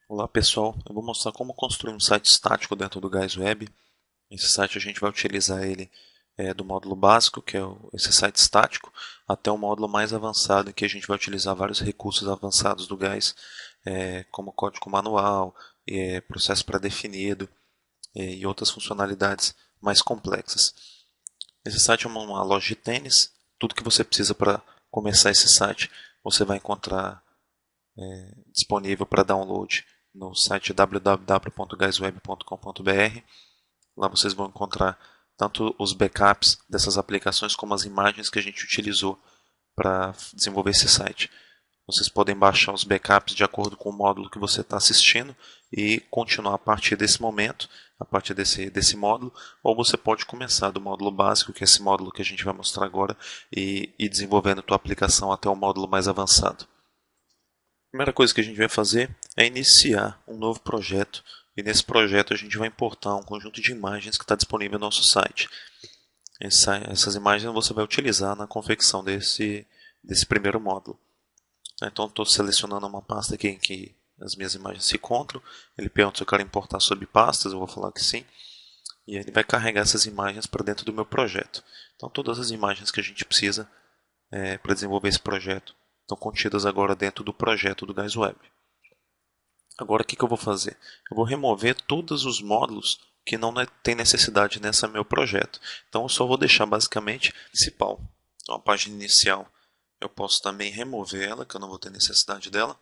Olá pessoal, eu vou mostrar como construir um site estático dentro do Guys Web. Esse site a gente vai utilizar ele do módulo básico, que é esse site estático, até o módulo mais avançado, em que a gente vai utilizar vários recursos avançados do Guys, como código manual, processo pré-definido e outras funcionalidades mais complexas. Esse site é uma loja de tênis. Tudo que você precisa para começar esse site você vai encontrar disponível para download no site www.guysweb.com.br. Lá vocês vão encontrar tanto os backups dessas aplicações como as imagens que a gente utilizou para desenvolver esse site. Vocês podem baixar os backups de acordo com o módulo que você está assistindo e continuar a partir desse momento, a partir desse módulo, ou você pode começar do módulo básico, que é esse módulo que a gente vai mostrar agora, e ir desenvolvendo a tua aplicação até o módulo mais avançado. A primeira coisa que a gente vai fazer é iniciar um novo projeto, e nesse projeto a gente vai importar um conjunto de imagens que está disponível no nosso site. Essas imagens você vai utilizar na confecção desse primeiro módulo. Então estou selecionando uma pasta aqui em que as minhas imagens se encontram. Ele pergunta se eu quero importar subpastas, eu vou falar que sim. E ele vai carregar essas imagens para dentro do meu projeto. Então todas as imagens que a gente precisa para desenvolver esse projeto estão contidas agora dentro do projeto do Guys Web. Agora o que eu vou fazer? Eu vou remover todos os módulos que não tem necessidade nesse meu projeto. Então eu só vou deixar basicamente a principal. Então a página inicial eu posso também remover ela, que eu não vou ter necessidade dela.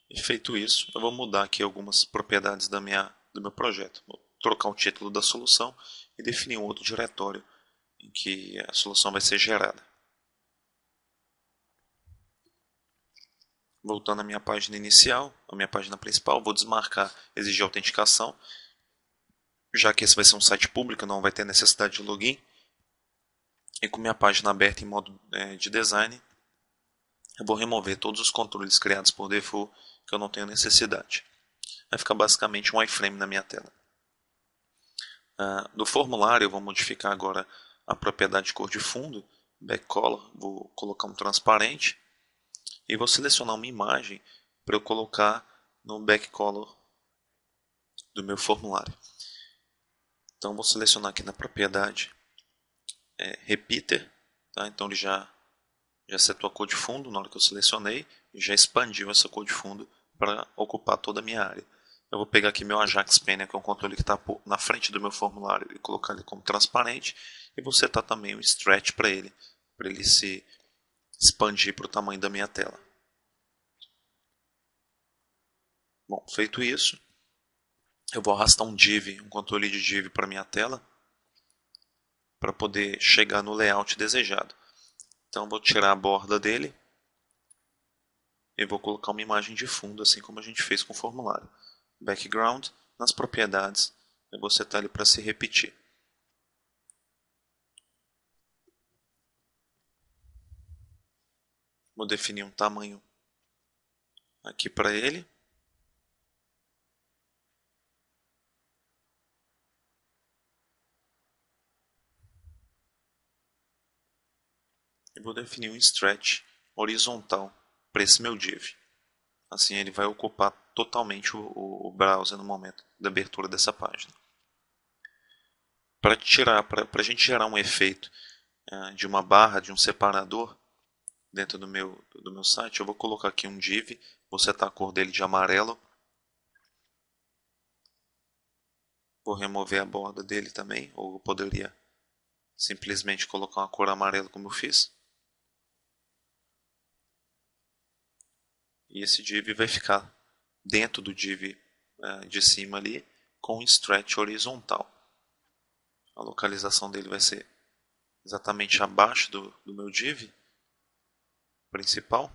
E feito isso, eu vou mudar aqui algumas propriedades do meu projeto. Vou trocar o título da solução e definir um outro diretório em que a solução vai ser gerada. Voltando à minha página inicial, à minha página principal, vou desmarcar exigir autenticação, já que esse vai ser um site público, não vai ter necessidade de login. E com minha página aberta em modo de design, eu vou remover todos os controles criados por default que eu não tenho necessidade. Vai ficar basicamente um iframe na minha tela. Do formulário eu vou modificar agora a propriedade de cor de fundo, backcolor, vou colocar um transparente e vou selecionar uma imagem para eu colocar no backcolor do meu formulário. Então vou selecionar aqui na propriedade repeater, tá? Então ele já setou a cor de fundo na hora que eu selecionei e já expandiu essa cor de fundo para ocupar toda a minha área. Eu vou pegar aqui meu Ajax Painter, que é um controle que está na frente do meu formulário, e colocar ele como transparente. E vou setar também um stretch para ele se expandir para o tamanho da minha tela. Bom, feito isso, eu vou arrastar um controle de div para minha tela, para poder chegar no layout desejado. Então vou tirar a borda dele e vou colocar uma imagem de fundo, assim como a gente fez com o formulário. Background, nas propriedades, eu vou setar ele para se repetir. Vou definir um tamanho aqui para ele. E vou definir um stretch horizontal para esse meu div. Assim ele vai ocupar totalmente o browser no momento da abertura dessa página. Para a gente gerar um efeito de uma barra, de um separador dentro do meu site, eu vou colocar aqui um div, vou setar a cor dele de amarelo. Vou remover a borda dele também, ou eu poderia simplesmente colocar uma cor amarela como eu fiz. E esse div vai ficar dentro do div de cima ali, com um stretch horizontal. A localização dele vai ser exatamente abaixo do meu div principal,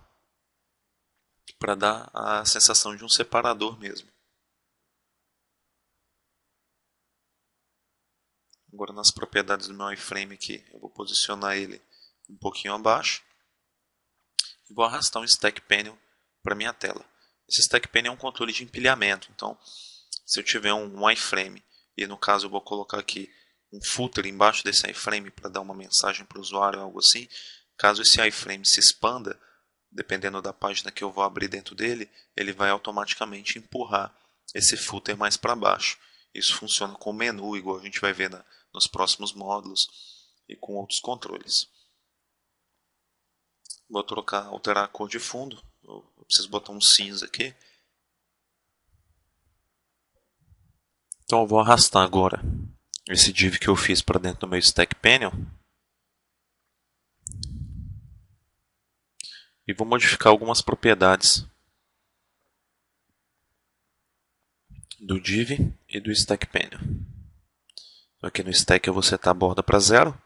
para dar a sensação de um separador mesmo. Agora nas propriedades do meu iframe aqui, eu vou posicionar ele um pouquinho abaixo e vou arrastar um stack panel para minha tela. Esse stack panel é um controle de empilhamento, então se eu tiver um iframe e no caso eu vou colocar aqui um footer embaixo desse iframe para dar uma mensagem para o usuário ou algo assim, caso esse iframe se expanda, dependendo da página que eu vou abrir dentro dele, ele vai automaticamente empurrar esse footer mais para baixo. Isso funciona com o menu, igual a gente vai ver nos próximos módulos e com outros controles. Vou alterar a cor de fundo. Eu preciso botar um cinza aqui. Então eu vou arrastar agora esse div que eu fiz para dentro do meu Stack Panel. E vou modificar algumas propriedades do div e do Stack Panel. Então aqui no Stack eu vou setar a borda para 0.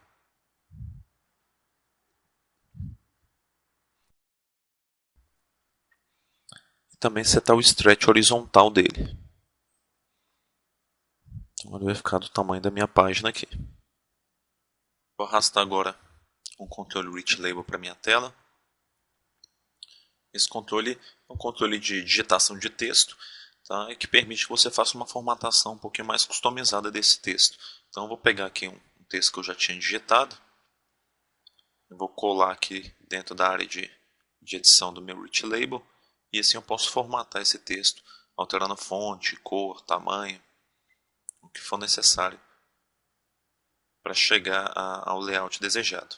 E também setar o stretch horizontal dele. Então ele vai ficar do tamanho da minha página aqui. Vou arrastar agora um controle Rich Label para minha tela. Esse controle é um controle de digitação de texto, tá? E que permite que você faça uma formatação um pouquinho mais customizada desse texto. Então eu vou pegar aqui um texto que eu já tinha digitado. Eu vou colar aqui dentro da área de edição do meu Rich Label. E assim eu posso formatar esse texto, alterando fonte, cor, tamanho, o que for necessário para chegar ao layout desejado.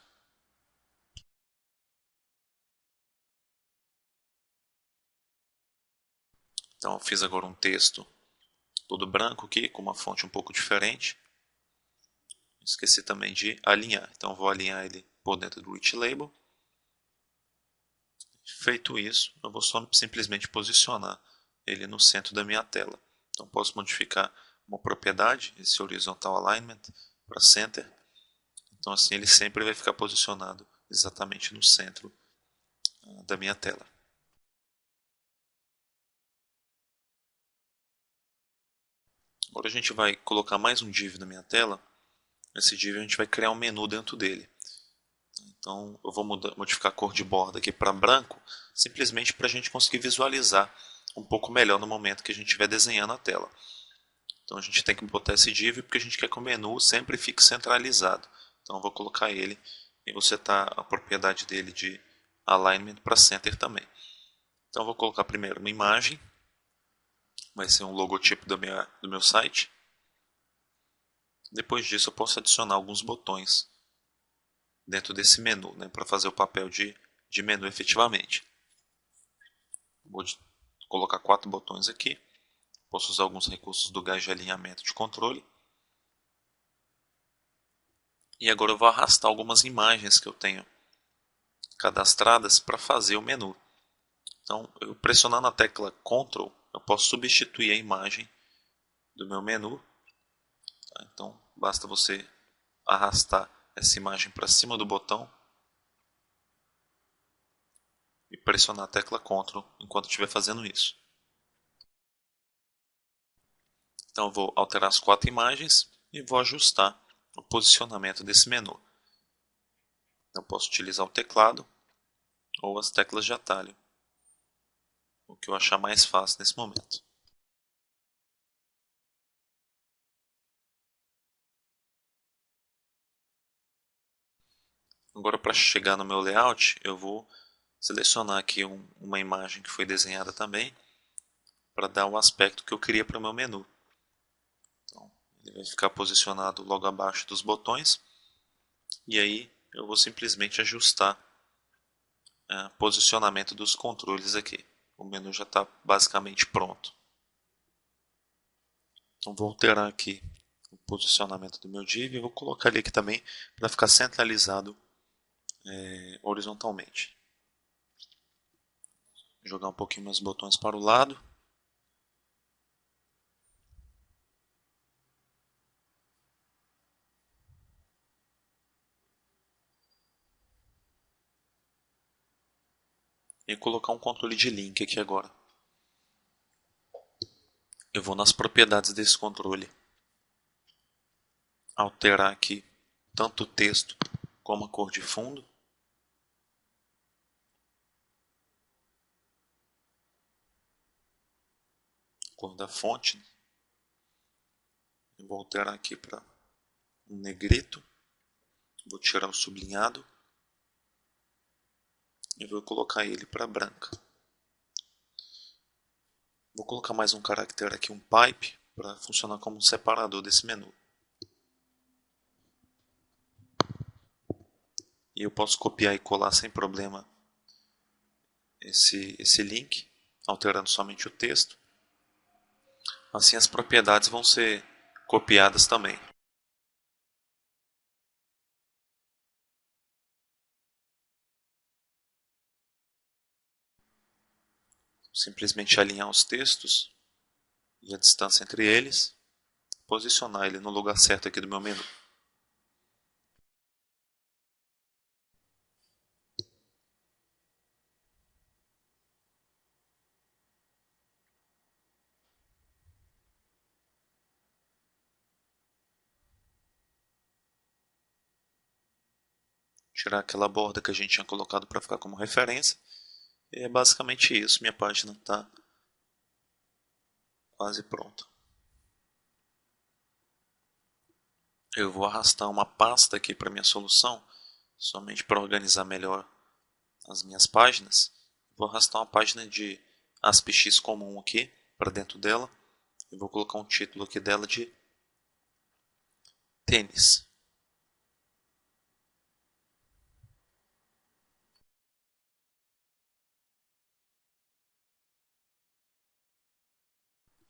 Então eu fiz agora um texto todo branco aqui, com uma fonte um pouco diferente. Esqueci também de alinhar, então vou alinhar ele por dentro do Rich Label. Feito isso, eu vou só simplesmente posicionar ele no centro da minha tela. Então posso modificar uma propriedade, esse Horizontal Alignment, para Center. Então assim ele sempre vai ficar posicionado exatamente no centro da minha tela. Agora a gente vai colocar mais um div na minha tela. Nesse div a gente vai criar um menu dentro dele. Então eu vou modificar a cor de borda aqui para branco, simplesmente para a gente conseguir visualizar um pouco melhor no momento que a gente estiver desenhando a tela. Então a gente tem que botar esse div porque a gente quer que o menu sempre fique centralizado. Então eu vou colocar ele e vou setar a propriedade dele de alignment para center também. Então eu vou colocar primeiro uma imagem, vai ser um logotipo do meu site. Depois disso eu posso adicionar alguns botões dentro desse menu, né, para fazer o papel de menu efetivamente. Vou colocar 4 botões aqui. Posso usar alguns recursos do gás de alinhamento de controle. E agora eu vou arrastar algumas imagens que eu tenho cadastradas para fazer o menu. Então, eu pressionando a tecla Ctrl, eu posso substituir a imagem do meu menu. Tá? Então, basta você arrastar essa imagem para cima do botão e pressionar a tecla Ctrl enquanto estiver fazendo isso. Então eu vou alterar as 4 imagens e vou ajustar o posicionamento desse menu. Eu posso utilizar o teclado ou as teclas de atalho, o que eu achar mais fácil nesse momento. Agora para chegar no meu layout, eu vou selecionar aqui uma imagem que foi desenhada também para dar o aspecto que eu queria para o meu menu. Então, ele vai ficar posicionado logo abaixo dos botões e aí eu vou simplesmente ajustar o posicionamento dos controles aqui. O menu já está basicamente pronto. Então vou alterar aqui o posicionamento do meu div e vou colocar ele aqui também para ficar centralizado horizontalmente. Jogar um pouquinho meus botões para o lado. E colocar um controle de link aqui agora. Eu vou nas propriedades desse controle. Alterar aqui tanto o texto como a cor de fundo. Cor da fonte. Eu vou alterar aqui para um negrito. Vou tirar o sublinhado. e vou colocar ele para branca. Vou colocar mais um caractere aqui, um pipe, para funcionar como um separador desse menu. E eu posso copiar e colar sem problema esse link, alterando somente o texto. Assim as propriedades vão ser copiadas também. Simplesmente alinhar os textos e a distância entre eles, posicionar ele no lugar certo aqui do meu menu. Tirar aquela borda que a gente tinha colocado para ficar como referência. E é basicamente isso, minha página está quase pronta. Eu vou arrastar uma pasta aqui para minha solução, somente para organizar melhor as minhas páginas. Vou arrastar uma página de ASPX comum aqui para dentro dela. E vou colocar um título aqui dela de tênis.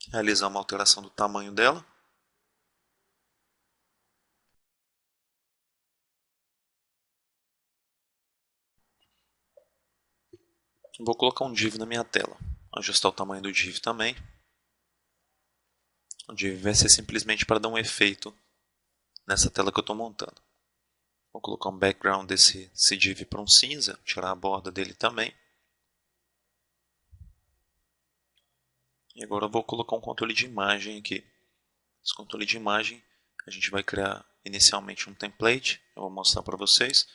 Realizar uma alteração do tamanho dela. Vou colocar um div na minha tela. Ajustar o tamanho do div também. O div vai ser simplesmente para dar um efeito nessa tela que eu estou montando. Vou colocar um background desse div para um cinza, tirar a borda dele também. E agora eu vou colocar um controle de imagem aqui. Esse controle de imagem a gente vai criar inicialmente um template, eu vou mostrar para vocês.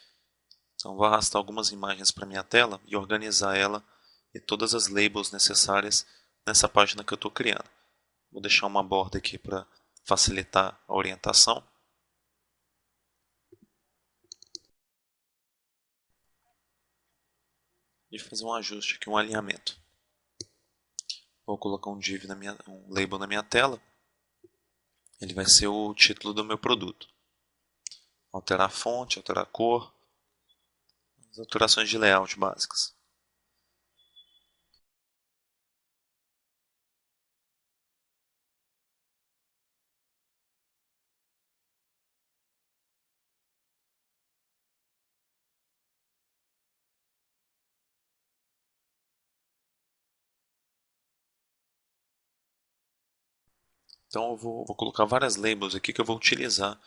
Então vou arrastar algumas imagens para minha tela e organizar ela e todas as labels necessárias nessa página que eu estou criando. Vou deixar uma borda aqui para facilitar a orientação. E fazer um ajuste aqui, um alinhamento. Vou colocar um label na minha tela. Ele vai ser o título do meu produto. Alterar a fonte, alterar a cor, as alterações de layout básicas. Então eu vou colocar várias labels aqui que eu vou utilizar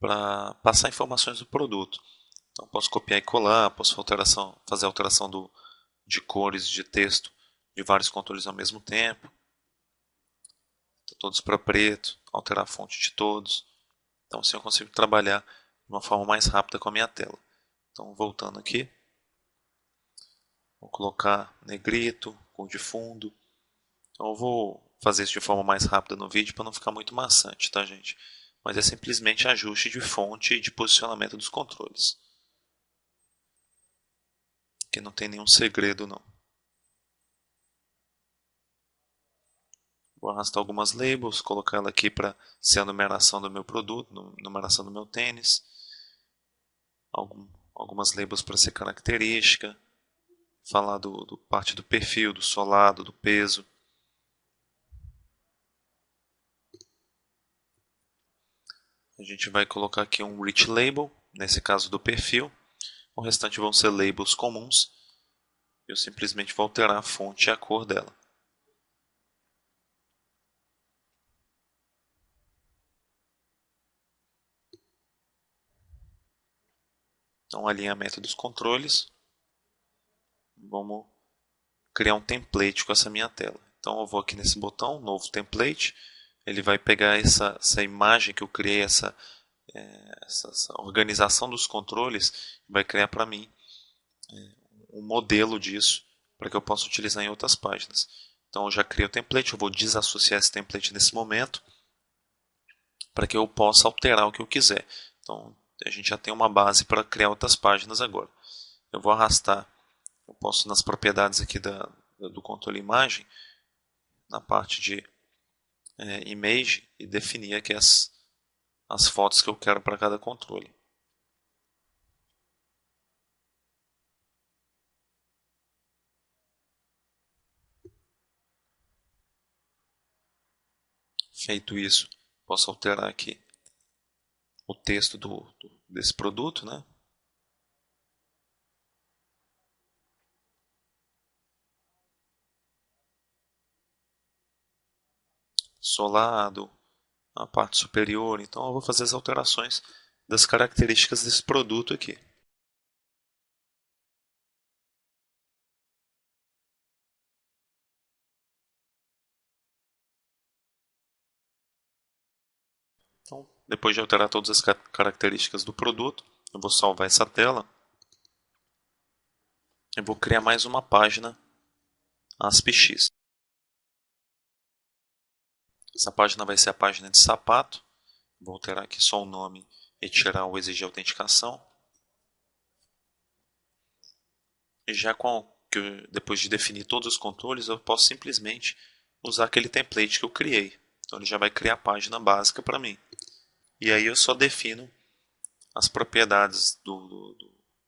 para passar informações do produto. Então posso copiar e colar, posso fazer alteração de cores, de texto, de vários controles ao mesmo tempo. Todos para preto, alterar a fonte de todos. Então assim eu consigo trabalhar de uma forma mais rápida com a minha tela. Então voltando aqui, vou colocar negrito, cor de fundo. Então eu vou fazer isso de forma mais rápida no vídeo para não ficar muito maçante, tá gente? Mas é simplesmente ajuste de fonte e de posicionamento dos controles. Que não tem nenhum segredo não. Vou arrastar algumas labels, colocar ela aqui para ser a numeração do meu produto, numeração do meu tênis. Algumas labels para ser característica. Falar do parte do perfil, do solado, do peso. A gente vai colocar aqui um rich label, nesse caso do perfil. O restante vão ser labels comuns. Eu simplesmente vou alterar a fonte e a cor dela. Então, alinhamento dos controles. Vamos criar um template com essa minha tela. Então, eu vou aqui nesse botão, novo template. Ele vai pegar essa imagem que eu criei, essa organização dos controles, vai criar para mim um modelo disso, para que eu possa utilizar em outras páginas. Então, eu já criei o template, eu vou desassociar esse template nesse momento, para que eu possa alterar o que eu quiser. Então, a gente já tem uma base para criar outras páginas agora. Eu vou arrastar Eu posso, nas propriedades aqui do controle imagem, na parte de image, e definir aqui as fotos que eu quero para cada controle. Feito isso, posso alterar aqui o texto desse produto, né? Solado, a parte superior. Então eu vou fazer as alterações das características desse produto aqui. Então, depois de alterar todas as características do produto, eu vou salvar essa tela. Eu vou criar mais uma página ASPX. Essa página vai ser a página de sapato. Vou alterar aqui só o nome e tirar o exigir autenticação. E já depois de definir todos os controles, eu posso simplesmente usar aquele template que eu criei. Então ele já vai criar a página básica para mim. E aí eu só defino as propriedades do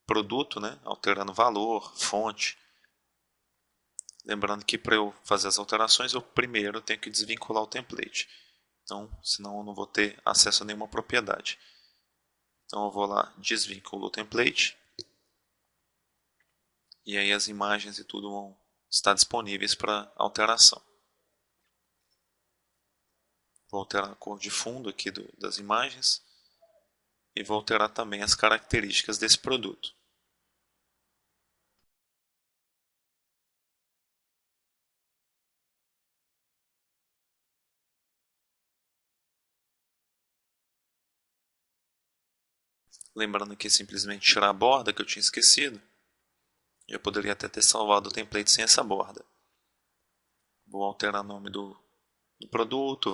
produto, né? Alterando valor, fonte. Lembrando que para eu fazer as alterações, eu primeiro tenho que desvincular o template. Então, senão eu não vou ter acesso a nenhuma propriedade. Então eu vou lá, desvinculo o template. E aí as imagens e tudo vão estar disponíveis para alteração. Vou alterar a cor de fundo aqui das imagens. E vou alterar também as características desse produto. Lembrando aqui simplesmente tirar a borda que eu tinha esquecido. Eu poderia até ter salvado o template sem essa borda. Vou alterar o nome do produto, o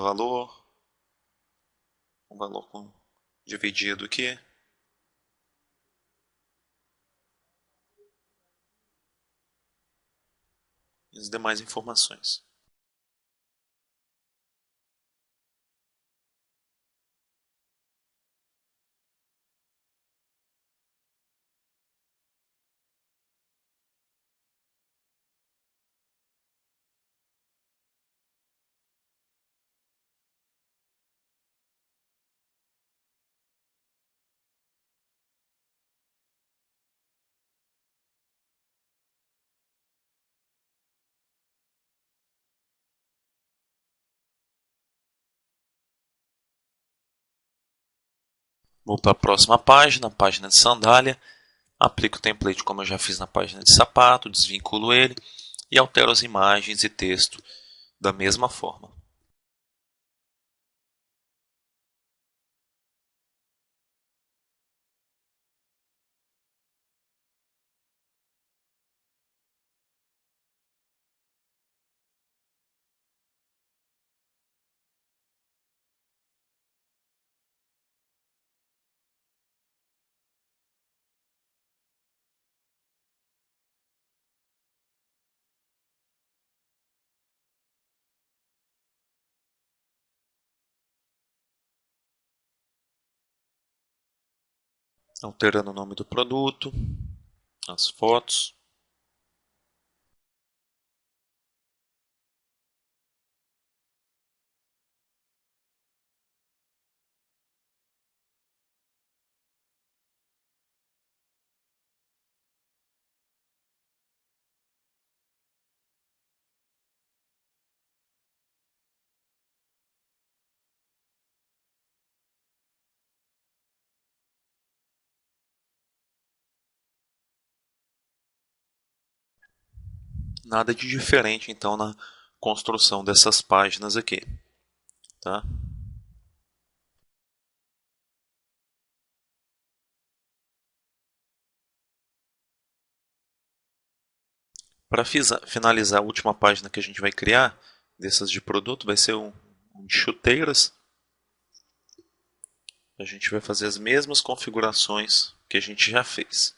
valor dividido aqui. E as demais informações. Vou para a próxima página, página de sandália. Aplico o template como eu já fiz na página de sapato, desvinculo ele e altero as imagens e texto da mesma forma. Alterando o nome do produto, as fotos. Nada de diferente então na construção dessas páginas aqui, tá? Para finalizar a última página que a gente vai criar, dessas de produto, vai ser um de chuteiras. A gente vai fazer as mesmas configurações que a gente já fez.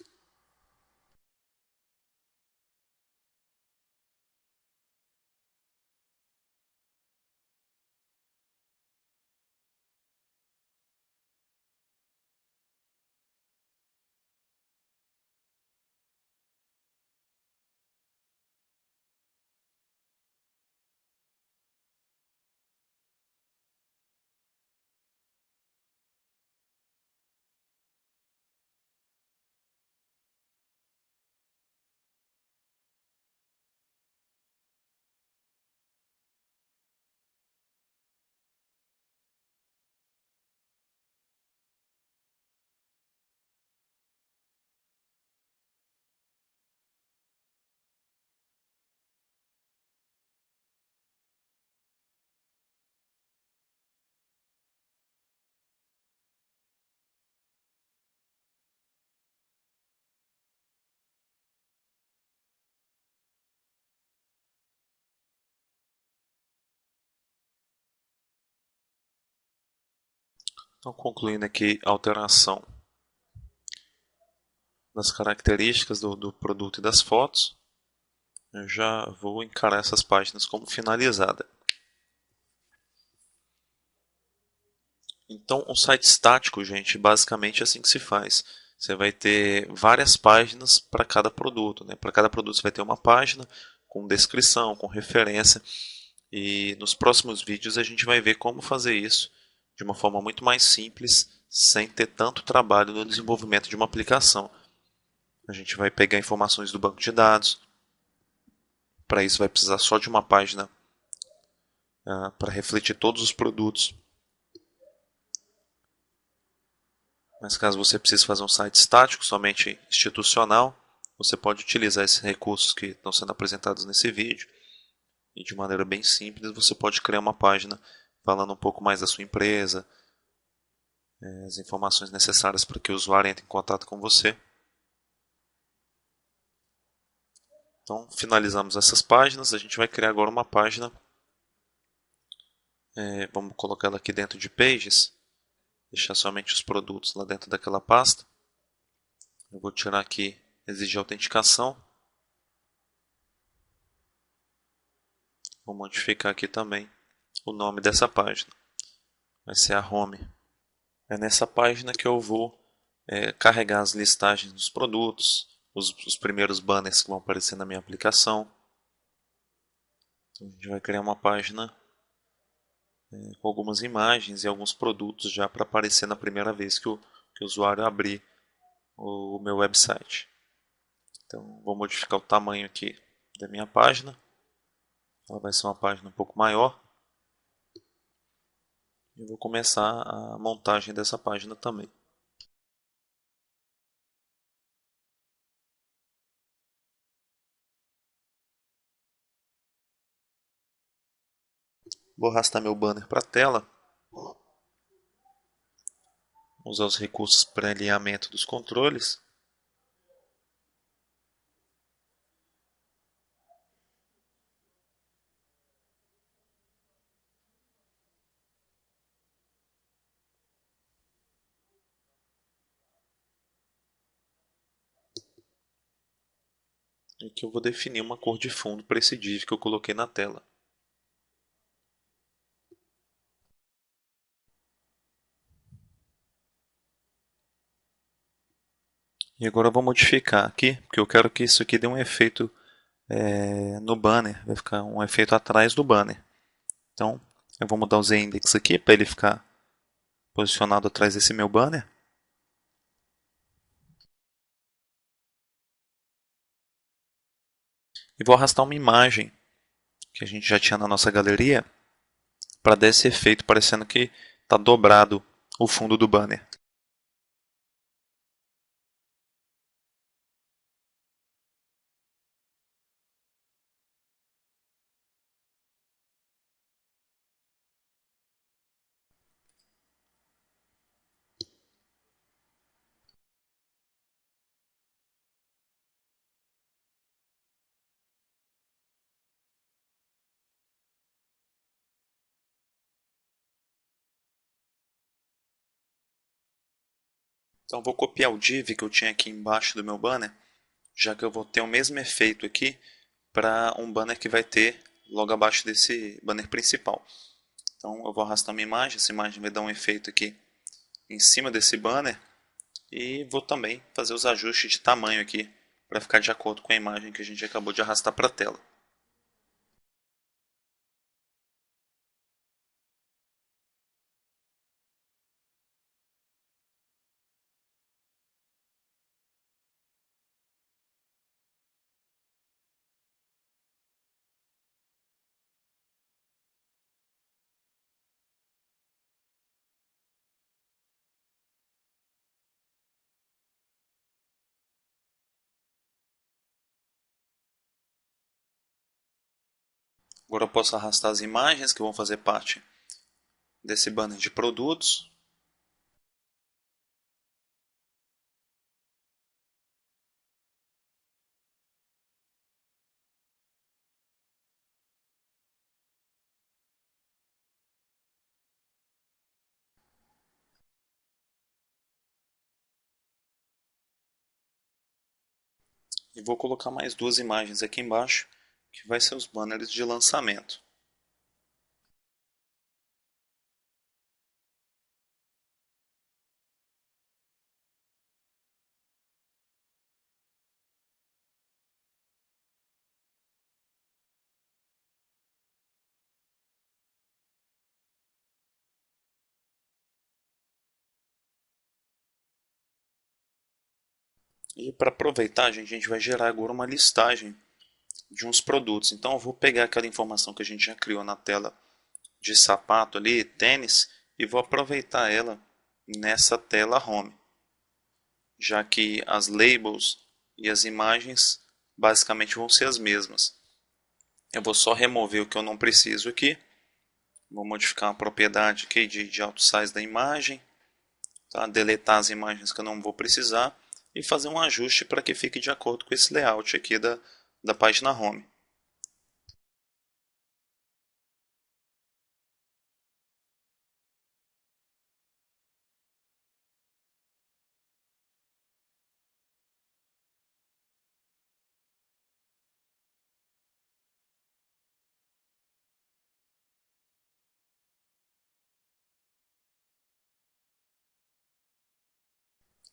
Então, concluindo aqui a alteração das características do produto e das fotos, eu já vou encarar essas páginas como finalizada. Então, um site estático, gente, basicamente é assim que se faz. Você vai ter várias páginas para cada produto, né? Para cada produto você vai ter uma página com descrição, com referência. E nos próximos vídeos a gente vai ver como fazer isso de uma forma muito mais simples, sem ter tanto trabalho no desenvolvimento de uma aplicação. A gente vai pegar informações do banco de dados. Para isso vai precisar só de uma página para refletir todos os produtos. Mas caso você precise fazer um site estático, somente institucional, você pode utilizar esses recursos que estão sendo apresentados nesse vídeo. E de maneira bem simples, você pode criar uma página falando um pouco mais da sua empresa, as informações necessárias para que o usuário entre em contato com você. Então, finalizamos essas páginas. A gente vai criar agora uma página. Vamos colocar ela aqui dentro de Pages. Deixar somente os produtos lá dentro daquela pasta. Eu vou tirar aqui exigir autenticação. Vou modificar aqui também o nome dessa página. Vai ser a Home. É nessa página que eu vou carregar as listagens dos produtos, os primeiros banners que vão aparecer na minha aplicação. Então, a gente vai criar uma página com algumas imagens e alguns produtos já para aparecer na primeira vez que o usuário abrir o meu website. Então, vou modificar o tamanho aqui da minha página. Ela vai ser uma página um pouco maior. E vou começar a montagem dessa página também. Vou arrastar meu banner para a tela. Usar os recursos para alinhamento dos controles. E aqui eu vou definir uma cor de fundo para esse div que eu coloquei na tela. E agora eu vou modificar aqui, porque eu quero que isso aqui dê um efeito no banner. Vai ficar um efeito atrás do banner. Então, eu vou mudar o z-index aqui para ele ficar posicionado atrás desse meu banner. E vou arrastar uma imagem que a gente já tinha na nossa galeria para dar esse efeito parecendo que está dobrado o fundo do banner. Então vou copiar o div que eu tinha aqui embaixo do meu banner, já que eu vou ter o mesmo efeito aqui para um banner que vai ter logo abaixo desse banner principal. Então eu vou arrastar uma imagem, essa imagem vai dar um efeito aqui em cima desse banner e vou também fazer os ajustes de tamanho aqui para ficar de acordo com a imagem que a gente acabou de arrastar para a tela. Agora eu posso arrastar as imagens que vão fazer parte desse banner de produtos. E vou colocar mais duas imagens aqui embaixo, que vai ser os banners de lançamento. E para aproveitar, a gente vai gerar agora uma listagem de uns produtos. Então eu vou pegar aquela informação que a gente já criou na tela de sapato ali, tênis, e vou aproveitar ela nessa tela home, já que as labels e as imagens basicamente vão ser as mesmas. Eu vou só remover o que eu não preciso aqui, vou modificar a propriedade aqui de auto size da imagem, tá? Deletar as imagens que eu não vou precisar e fazer um ajuste para que fique de acordo com esse layout aqui da página home.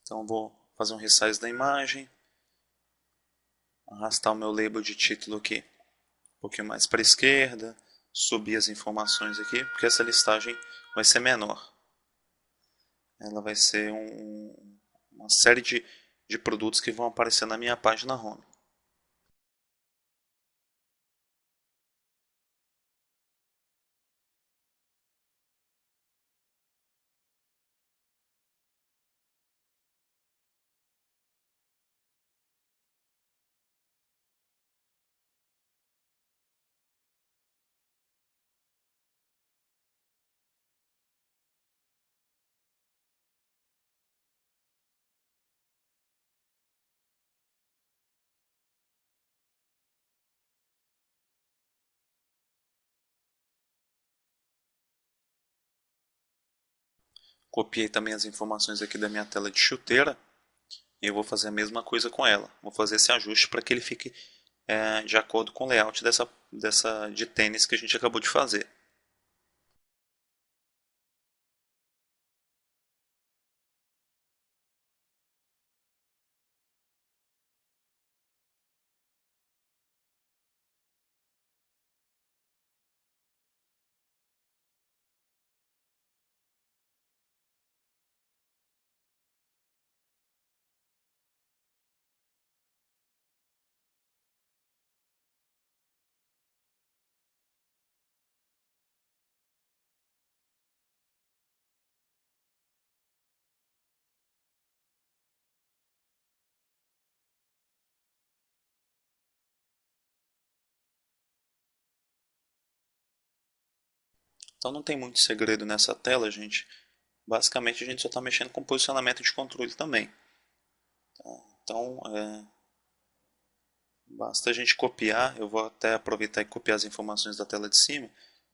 Então vou fazer um resize da imagem, arrastar o meu label de título aqui um pouquinho mais para a esquerda, subir as informações aqui, porque essa listagem vai ser menor. Ela vai ser uma série de produtos que vão aparecer na minha página home. Copiei também as informações aqui da minha tela de chuteira e eu vou fazer a mesma coisa com ela. Vou fazer esse ajuste para que ele fique de acordo com o layout dessa de tênis que a gente acabou de fazer. Então não tem muito segredo nessa tela, gente. Basicamente a gente só está mexendo com posicionamento de controle também. Então basta a gente copiar. Eu vou até aproveitar e copiar as informações da tela de cima,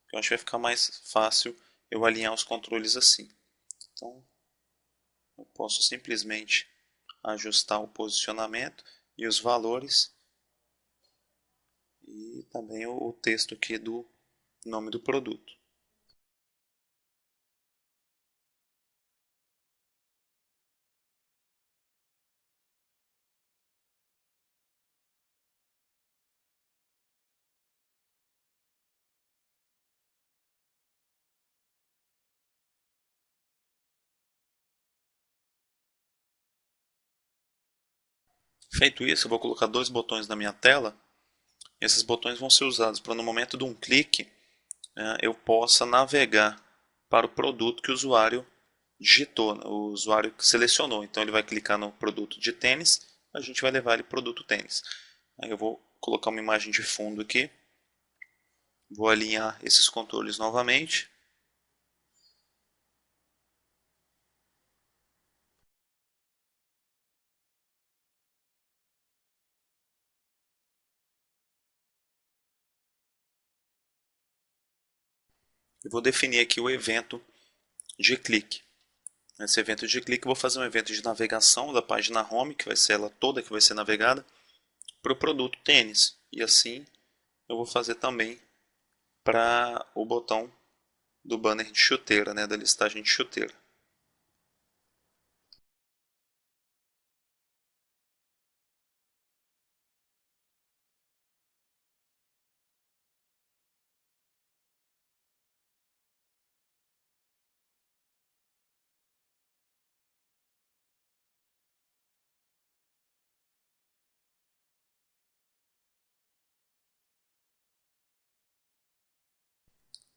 que eu acho que vai ficar mais fácil eu alinhar os controles assim. Então eu posso simplesmente ajustar o posicionamento e os valores e também o texto aqui do nome do produto. Feito isso, eu vou colocar dois botões na minha tela. Esses botões vão ser usados para no momento de um clique eu possa navegar para o produto que o usuário digitou, o usuário selecionou. Então ele vai clicar no produto de tênis, a gente vai levar ele para o produto tênis. Aí eu vou colocar uma imagem de fundo aqui, vou alinhar esses controles novamente. E vou definir aqui o evento de clique. Nesse evento de clique eu vou fazer um evento de navegação da página home, que vai ser ela toda que vai ser navegada. para o produto tênis. E assim eu vou fazer também para o botão do banner de chuteira, né, da listagem de chuteira.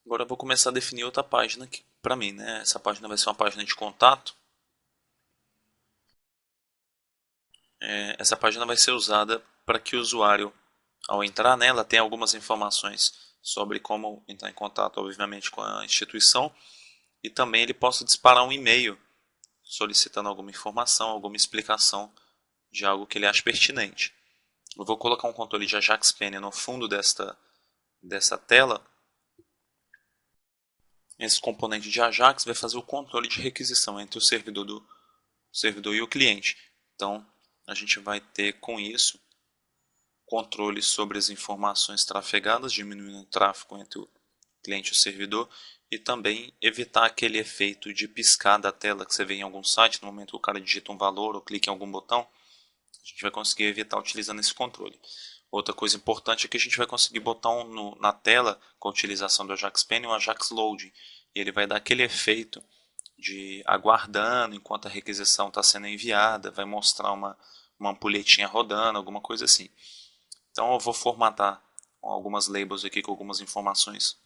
Agora eu vou começar a definir outra página aqui para mim, né? Essa página vai ser uma página de contato. Essa página vai ser usada para que o usuário, ao entrar nela, tenha algumas informações sobre como entrar em contato, obviamente, com a instituição, e também ele possa disparar um e-mail solicitando alguma informação, alguma explicação de algo que ele acha pertinente. Eu vou colocar um controle de Ajax Penny no fundo dessa tela. Esse componente de Ajax vai fazer o controle de requisição entre o servidor e o cliente. Então, a gente vai ter com isso controle sobre as informações trafegadas, diminuindo o tráfego entre o cliente e o servidor, e também evitar aquele efeito de piscar da tela que você vê em algum site, no momento que o cara digita um valor ou clica em algum botão, a gente vai conseguir evitar utilizando esse controle. Outra coisa importante é que a gente vai conseguir botar na tela, com a utilização do Ajax Penny, um Ajax Loading, e ele vai dar aquele efeito de aguardando enquanto a requisição está sendo enviada, vai mostrar uma ampulhetinha rodando, alguma coisa assim. Então eu vou formatar algumas labels aqui com algumas informações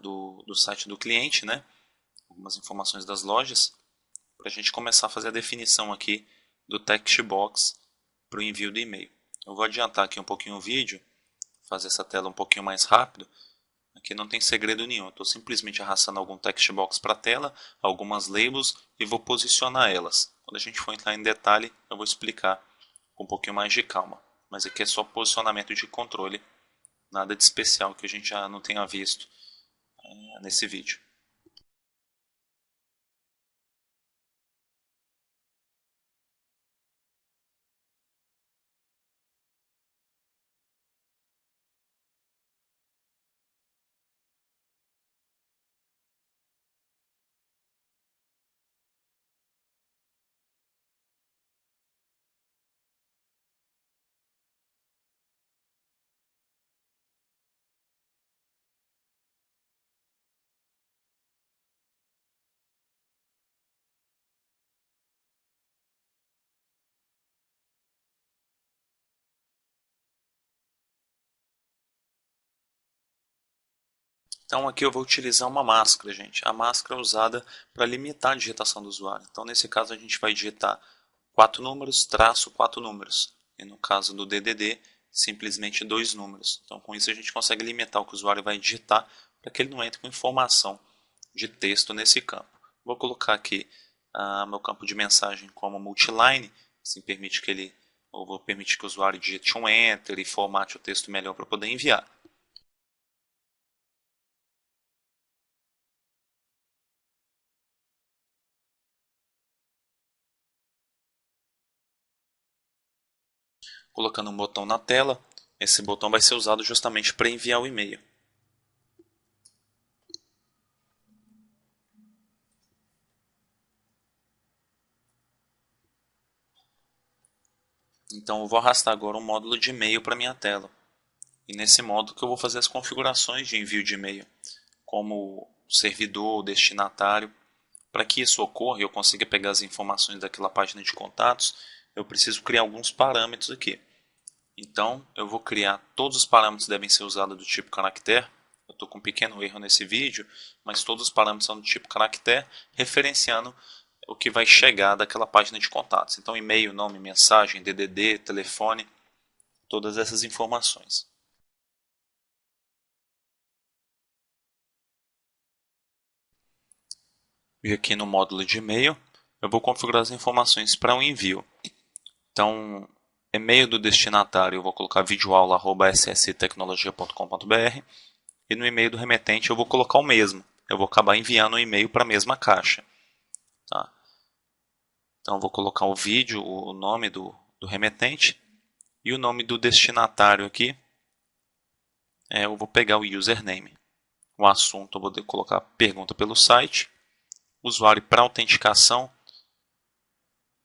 do site do cliente, né? Algumas informações das lojas, para a gente começar a fazer a definição aqui do text box para o envio do e-mail. Eu vou adiantar aqui um pouquinho o vídeo, fazer essa tela um pouquinho mais rápido. Aqui não tem segredo nenhum, estou simplesmente arrastando algum text box para a tela, algumas labels e vou posicionar elas. Quando a gente for entrar em detalhe, eu vou explicar com um pouquinho mais de calma. Mas aqui é só posicionamento de controle, nada de especial que a gente já não tenha visto nesse vídeo. Então aqui eu vou utilizar uma máscara, gente. A máscara é usada para limitar a digitação do usuário. Então nesse caso a gente vai digitar 4 números, traço 4 números. E no caso do DDD, simplesmente 2 números. Então com isso a gente consegue limitar o que o usuário vai digitar para que ele não entre com informação de texto nesse campo. Vou colocar aqui meu campo de mensagem como multiline, assim permite que ele, ou vou permitir que o usuário digite um enter e formate o texto melhor para poder enviar. Colocando um botão na tela, esse botão vai ser usado justamente para enviar o e-mail. Então eu vou arrastar agora um módulo de e-mail para minha tela. E nesse módulo que eu vou fazer as configurações de envio de e-mail, como servidor, destinatário. Para que isso ocorra e eu consiga pegar as informações daquela página de contatos, eu preciso criar alguns parâmetros aqui. Então eu vou criar, todos os parâmetros devem ser usados do tipo caractere. Eu estou com um pequeno erro nesse vídeo, mas todos os parâmetros são do tipo caractere, referenciando o que vai chegar daquela página de contatos. Então e-mail, nome, mensagem, DDD, telefone, todas essas informações. E aqui no módulo de e-mail, eu vou configurar as informações para o envio. Então, e-mail do destinatário eu vou colocar videoaula@sstecnologia.com.br e no e-mail do remetente eu vou colocar o mesmo. Eu vou acabar enviando o e-mail para a mesma caixa. Tá? Então, eu vou colocar o vídeo, o nome do remetente E o nome do destinatário aqui, eu vou pegar o username. O assunto eu vou colocar pergunta pelo site. Usuário para autenticação.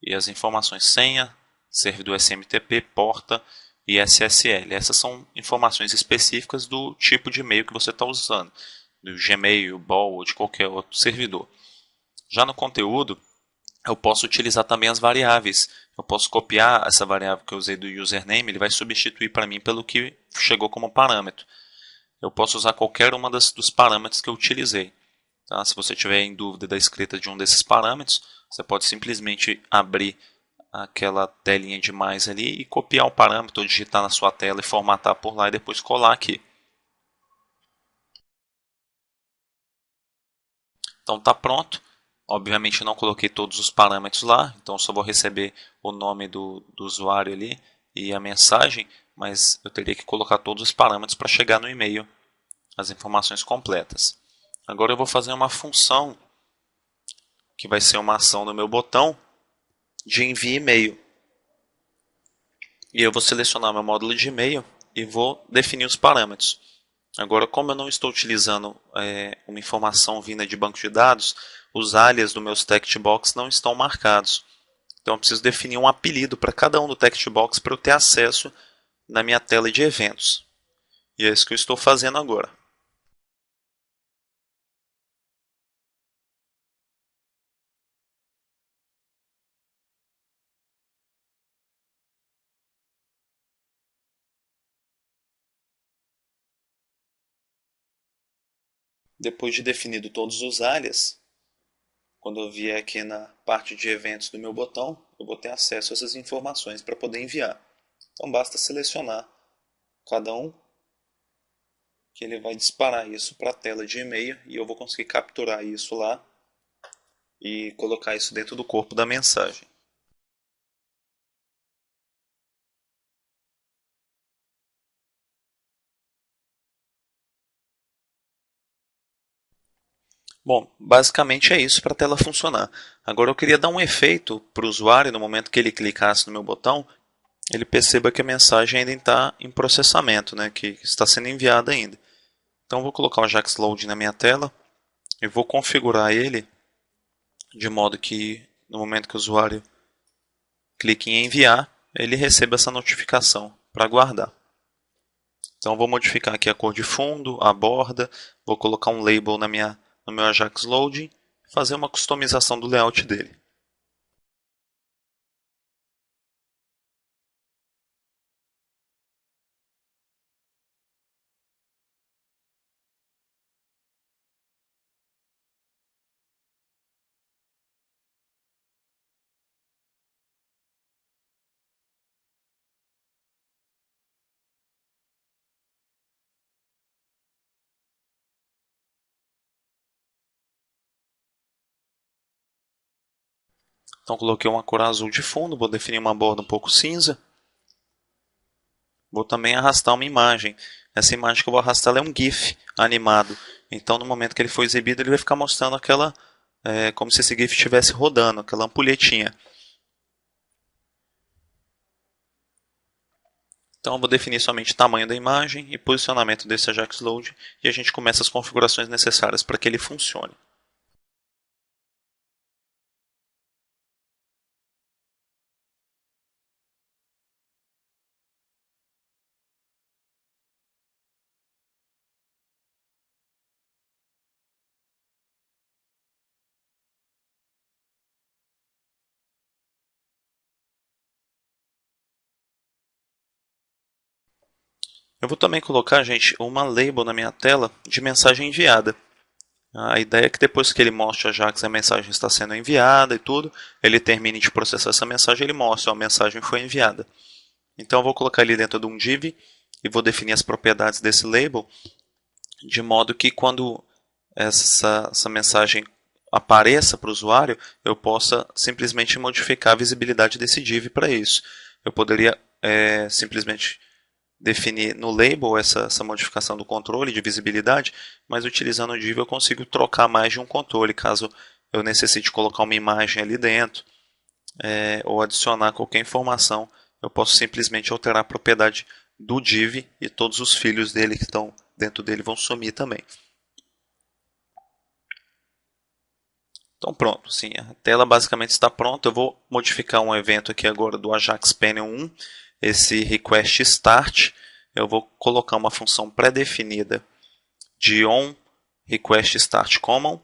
E as informações senha, servidor SMTP, porta e SSL. Essas são informações específicas do tipo de e-mail que você está usando. Do Gmail, Ball ou de qualquer outro servidor. Já no conteúdo, eu posso utilizar também as variáveis. Eu posso copiar essa variável que eu usei do username, ele vai substituir para mim pelo que chegou como parâmetro. Eu posso usar qualquer uma dos parâmetros que eu utilizei. Tá? Se você tiver em dúvida da escrita de um desses parâmetros, você pode simplesmente abrir aquela telinha de mais ali e copiar o parâmetro, ou digitar na sua tela e formatar por lá e depois colar aqui. Então está pronto. Obviamente eu não coloquei todos os parâmetros lá, então só vou receber o nome do usuário ali e a mensagem, mas eu teria que colocar todos os parâmetros para chegar no e-mail, as informações completas. Agora eu vou fazer uma função que vai ser uma ação no meu botão de envio e-mail. E eu vou selecionar meu módulo de e-mail e vou definir os parâmetros. Agora, como eu não estou utilizando uma informação vinda de banco de dados, os alias dos meus text box não estão marcados. Então eu preciso definir um apelido para cada um do text box para eu ter acesso na minha tela de eventos. E é isso que eu estou fazendo agora. Depois de definido todos os alias, quando eu vier aqui na parte de eventos do meu botão, eu vou ter acesso a essas informações para poder enviar. Então basta selecionar cada um, que ele vai disparar isso para a tela de e-mail e eu vou conseguir capturar isso lá e colocar isso dentro do corpo da mensagem. Bom, basicamente é isso para a tela funcionar. Agora eu queria dar um efeito para o usuário no momento que ele clicasse no meu botão, ele perceba que a mensagem ainda está em processamento, né, que está sendo enviada ainda. Então eu vou colocar o Ajax Load na minha tela e vou configurar ele de modo que no momento que o usuário clique em enviar, ele receba essa notificação para guardar. Então vou modificar aqui a cor de fundo, a borda, vou colocar um label no meu Ajax Loading e fazer uma customização do layout dele. Então coloquei uma cor azul de fundo, vou definir uma borda um pouco cinza. Vou também arrastar uma imagem. Essa imagem que eu vou arrastar é um GIF animado. Então no momento que ele for exibido, ele vai ficar mostrando aquela, como se esse GIF estivesse rodando, aquela ampulhetinha. Então eu vou definir somente o tamanho da imagem e posicionamento desse Ajax Load e a gente começa as configurações necessárias para que ele funcione. Eu vou também colocar, gente, uma label na minha tela de mensagem enviada. A ideia é que depois que ele mostre a Ajax a mensagem está sendo enviada e tudo, ele termine de processar essa mensagem, ele mostra a mensagem foi enviada. Então eu vou colocar ele dentro de um div e vou definir as propriedades desse label, de modo que quando essa mensagem apareça para o usuário, eu possa simplesmente modificar a visibilidade desse div para isso. Eu poderia simplesmente definir no label essa modificação do controle de visibilidade, mas utilizando o div eu consigo trocar mais de um controle, caso eu necessite colocar uma imagem ali dentro, ou adicionar qualquer informação eu posso simplesmente alterar a propriedade do div e todos os filhos dele que estão dentro dele vão sumir também. Então pronto, sim, a tela basicamente está pronta. Eu vou modificar um evento aqui agora do Ajax Panel 1, esse request start. Eu vou colocar uma função pré-definida de on request start common.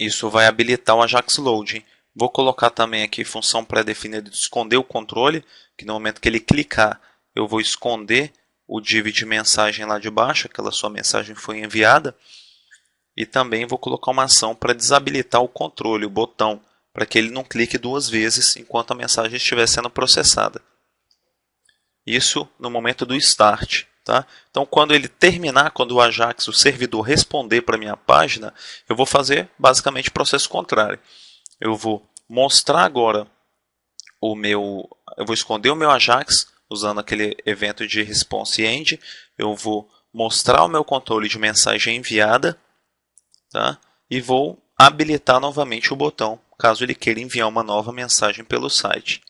Isso vai habilitar o Ajax Loading. Vou colocar também aqui função pré-definida de esconder o controle, que no momento que ele clicar, eu vou esconder o div de mensagem lá de baixo, aquela sua mensagem foi enviada. E também vou colocar uma ação para desabilitar o controle, o botão, para que ele não clique duas vezes enquanto a mensagem estiver sendo processada. Isso no momento do start. Tá? Então, quando ele terminar, quando o Ajax, o servidor, responder para a minha página, eu vou fazer basicamente o processo contrário. Eu vou mostrar agora eu vou esconder o meu Ajax usando aquele evento de response end. Eu vou mostrar o meu controle de mensagem enviada. Tá? E vou habilitar novamente o botão, caso ele queira enviar uma nova mensagem pelo site.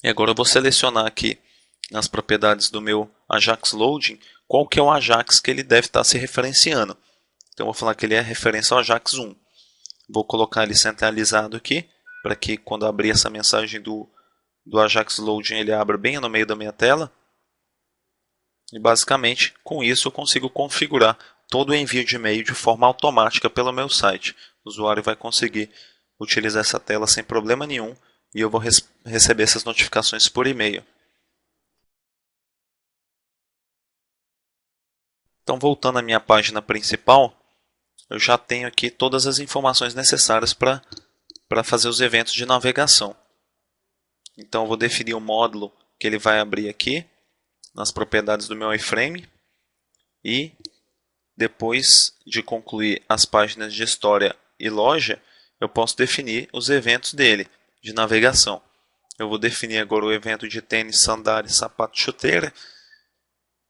E agora eu vou selecionar aqui nas propriedades do meu Ajax Loading qual que é o Ajax que ele deve estar se referenciando. Então eu vou falar que ele é referência ao Ajax 1. Vou colocar ele centralizado aqui, para que quando abrir essa mensagem do Ajax Loading ele abra bem no meio da minha tela. E basicamente, com isso eu consigo configurar todo o envio de e-mail de forma automática pelo meu site. O usuário vai conseguir utilizar essa tela sem problema nenhum e eu vou receber essas notificações por e-mail. Então, voltando à minha página principal, eu já tenho aqui todas as informações necessárias para fazer os eventos de navegação. Então, eu vou definir o módulo que ele vai abrir aqui nas propriedades do meu iframe e depois de concluir as páginas de história e loja, eu posso definir os eventos dele, de navegação. Eu vou definir agora o evento de tênis, sandália, sapato, chuteira,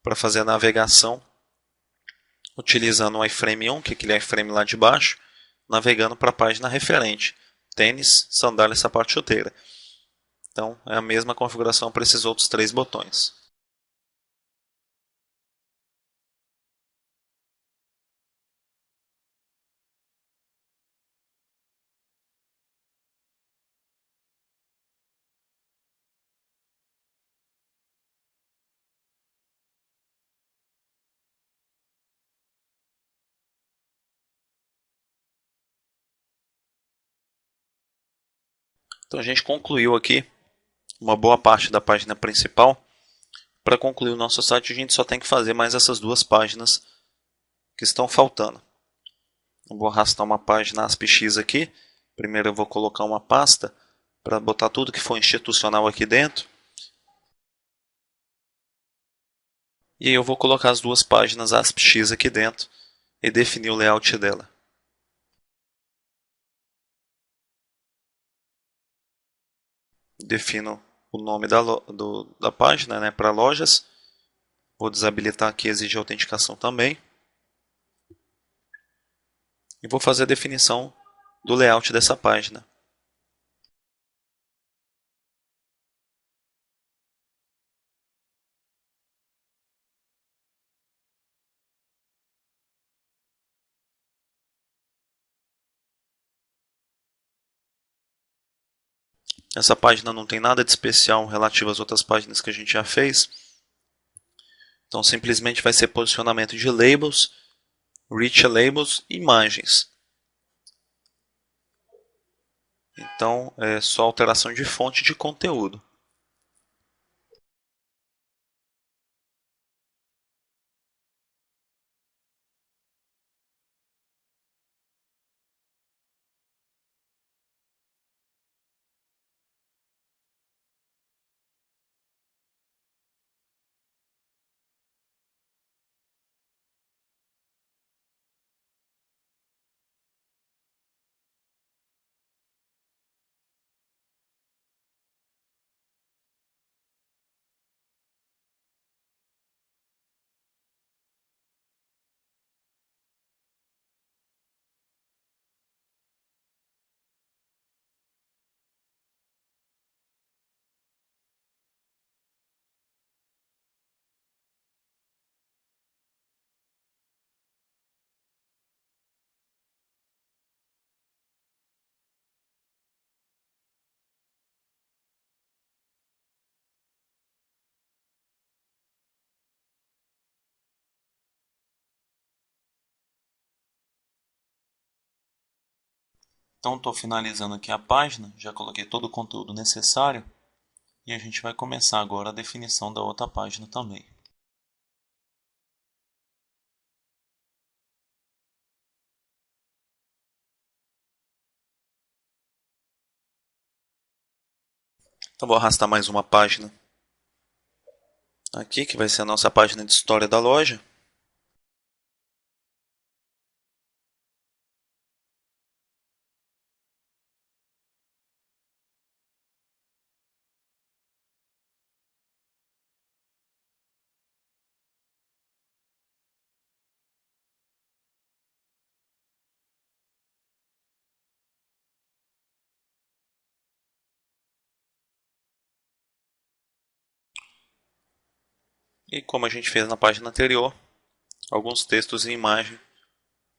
para fazer a navegação, utilizando o iframe 1, que é aquele iframe lá de baixo, navegando para a página referente, tênis, sandália, sapato, chuteira. Então, é a mesma configuração para esses outros três botões. Então, a gente concluiu aqui uma boa parte da página principal. Para concluir o nosso site, a gente só tem que fazer mais essas duas páginas que estão faltando. Eu vou arrastar uma página ASPX aqui. Primeiro eu vou colocar uma pasta para botar tudo que for institucional aqui dentro. E aí eu vou colocar as duas páginas ASPX aqui dentro e definir o layout dela. Defino o nome da página, né, para lojas. Vou desabilitar aqui exigir autenticação também. E vou fazer a definição do layout dessa página. Essa página não tem nada de especial relativo às outras páginas que a gente já fez. Então simplesmente vai ser posicionamento de labels, rich labels e imagens. Então é só alteração de fonte de conteúdo. Então estou finalizando aqui a página, já coloquei todo o conteúdo necessário e a gente vai começar agora a definição da outra página também. Então vou arrastar mais uma página aqui, que vai ser a nossa página de história da loja. E como a gente fez na página anterior, alguns textos e imagem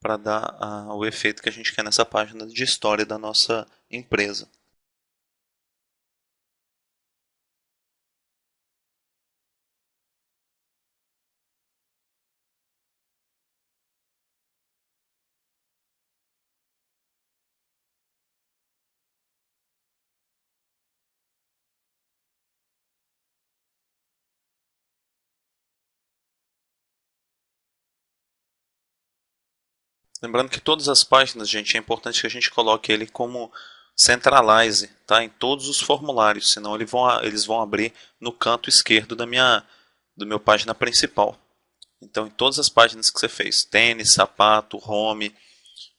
para dar o efeito que a gente quer nessa página de história da nossa empresa. Lembrando que todas as páginas, gente, é importante que a gente coloque ele como centralize, tá? Em todos os formulários, senão eles vão abrir no canto esquerdo do meu página principal. Então, em todas as páginas que você fez, tênis, sapato, home,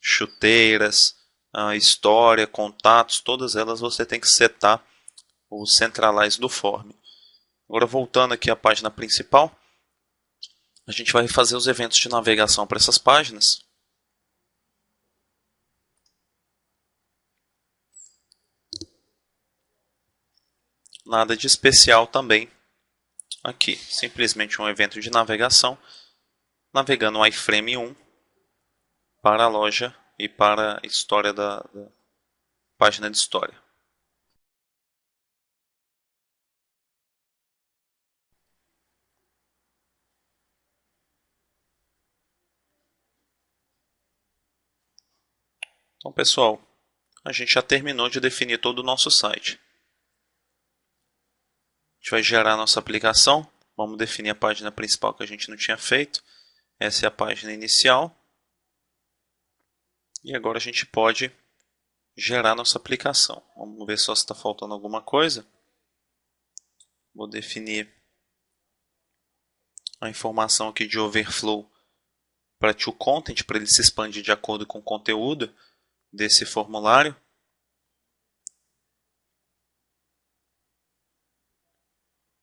chuteiras, história, contatos, todas elas você tem que setar o centralize do form. Agora, voltando aqui à página principal, a gente vai fazer os eventos de navegação para essas páginas. Nada de especial também aqui, simplesmente um evento de navegação, navegando o iframe 1 para a loja e para a história da página de história. Então, pessoal, a gente já terminou de definir todo o nosso site. A gente vai gerar a nossa aplicação. Vamos definir a página principal que a gente não tinha feito. Essa é a página inicial. E agora a gente pode gerar a nossa aplicação. Vamos ver só se está faltando alguma coisa. Vou definir a informação aqui de overflow para toContent, para ele se expandir de acordo com o conteúdo desse formulário.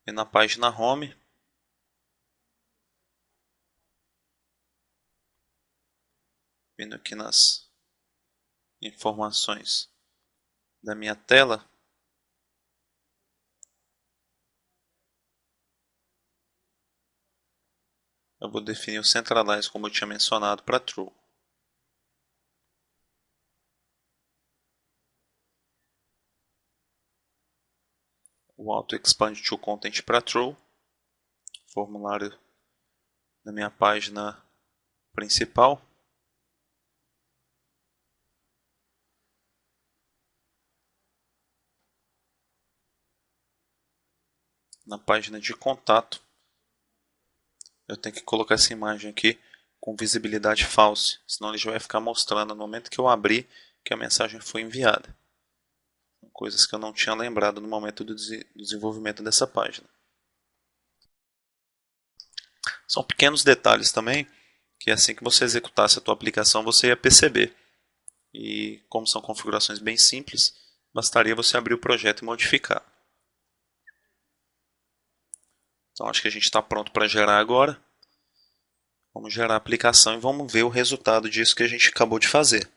E na página home, vindo aqui nas informações da minha tela, eu vou definir o centralize, como eu tinha mencionado, para true. O auto expand toContent para true. Formulário da minha página principal. Na página de contato, eu tenho que colocar essa imagem aqui com visibilidade false, senão ele já vai ficar mostrando no momento que eu abrir que a mensagem foi enviada. Coisas que eu não tinha lembrado no momento do desenvolvimento dessa página. São pequenos detalhes também que assim que você executasse a tua aplicação você ia perceber. E como são configurações bem simples, bastaria você abrir o projeto e modificar. Então acho que a gente está pronto para gerar agora. Vamos gerar a aplicação e vamos ver o resultado disso que a gente acabou de fazer.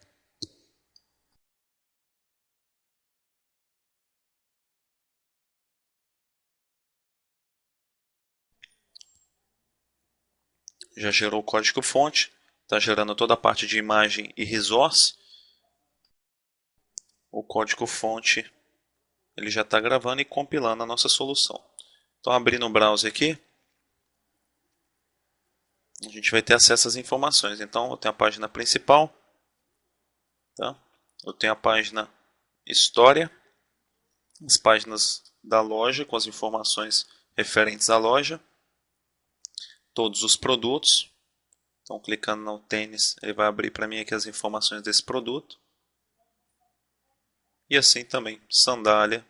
Já gerou o código-fonte, está gerando toda a parte de imagem e resource. O código-fonte ele já está gravando e compilando a nossa solução. Então, abrindo o browser aqui, a gente vai ter acesso às informações. Então, eu tenho a página principal, tá? eu tenho a página História, as páginas da loja com as informações referentes à loja, todos os produtos. Então, clicando no tênis, ele vai abrir para mim aqui as informações desse produto. E assim também, sandália,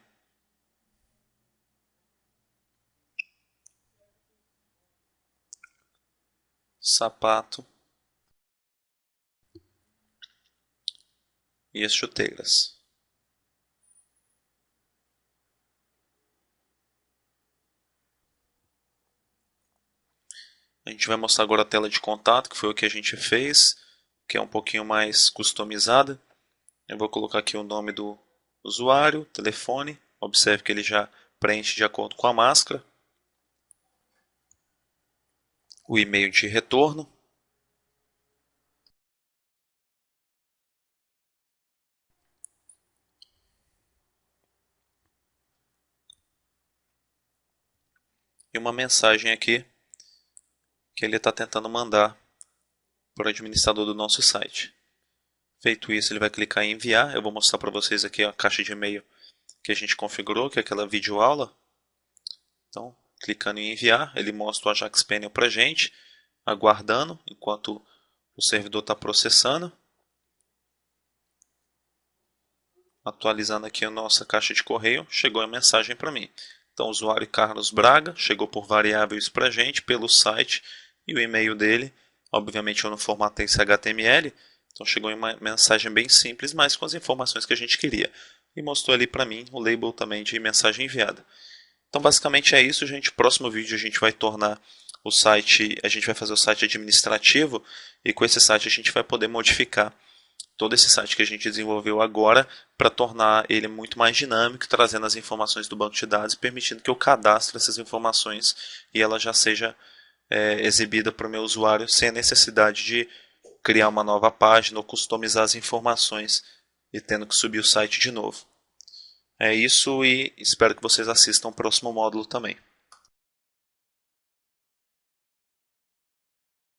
sapato e as chuteiras. A gente vai mostrar agora a tela de contato, que foi o que a gente fez, que é um pouquinho mais customizada. Eu vou colocar aqui o nome do usuário, telefone. Observe que ele já preenche de acordo com a máscara. O e-mail de retorno. E uma mensagem aqui que ele está tentando mandar para o administrador do nosso site. Feito isso, ele vai clicar em enviar. Eu vou mostrar para vocês aqui a caixa de e-mail que a gente configurou, que é aquela videoaula. Então, clicando em enviar, ele mostra o Ajax Panel para a gente, aguardando enquanto o servidor está processando. Atualizando aqui a nossa caixa de correio, chegou a mensagem para mim. Então, o usuário Carlos Braga chegou por variável isso para a gente, pelo site e o e-mail dele. Obviamente eu não formatei esse HTML, então chegou em uma mensagem bem simples, mas com as informações que a gente queria. E mostrou ali para mim o label também de mensagem enviada. Então basicamente é isso, gente. Próximo vídeo a gente vai tornar o site, a gente vai fazer o site administrativo e com esse site a gente vai poder modificar todo esse site que a gente desenvolveu agora para tornar ele muito mais dinâmico, trazendo as informações do banco de dados e permitindo que eu cadastre essas informações e ela já seja exibida para o meu usuário sem a necessidade de criar uma nova página ou customizar as informações e tendo que subir o site de novo. É isso e espero que vocês assistam o próximo módulo também.